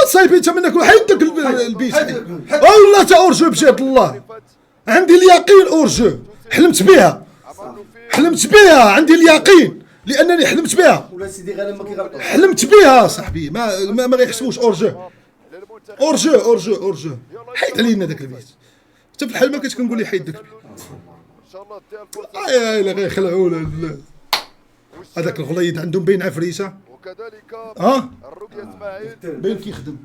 تصايبي انت منك وحيدك البيت والله تا اورجو بجهد الله. عندي اليقين اورجو، حلمت بها عندي اليقين لانني حلمت بها. ولا سيدي غير ما كيغلطوا حلمت بها صاحبي، ما غيحسبوش اورجو حيد علينا داك البيت. انت في الحلم كنت كنقول لي حيد داك البيت. ان شاء الله ديال الفرصه الا غيخلعونا هذاك الغليظ عندهم باين عفريسه. وكذلك الرقيه اسماعيل باين كيخدم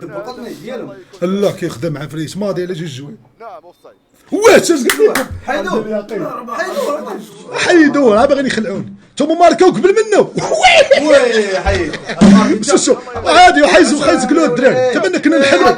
البطل ديالهم. لا كيخدم عفريس ماضي على جوج جوين. نعم اوفسايد. واش حيدوه باغيين يخلعوني. انتم ماركاو قبل منه. وي حيد شو عادي وحيزقلوه الدراري. تمنى كنا نحلوا.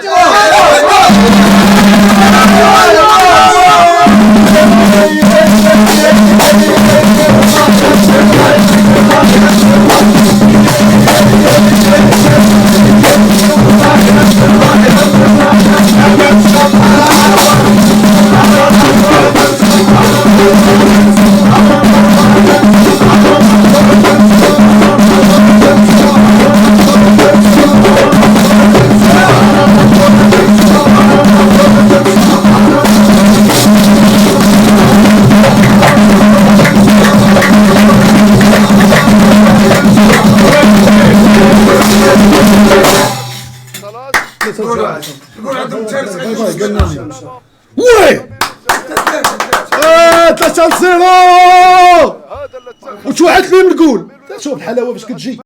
يقول عندهم تارس وي 3-0 وش واحد فيهم نقول شوف الحلاوه باش كتجي.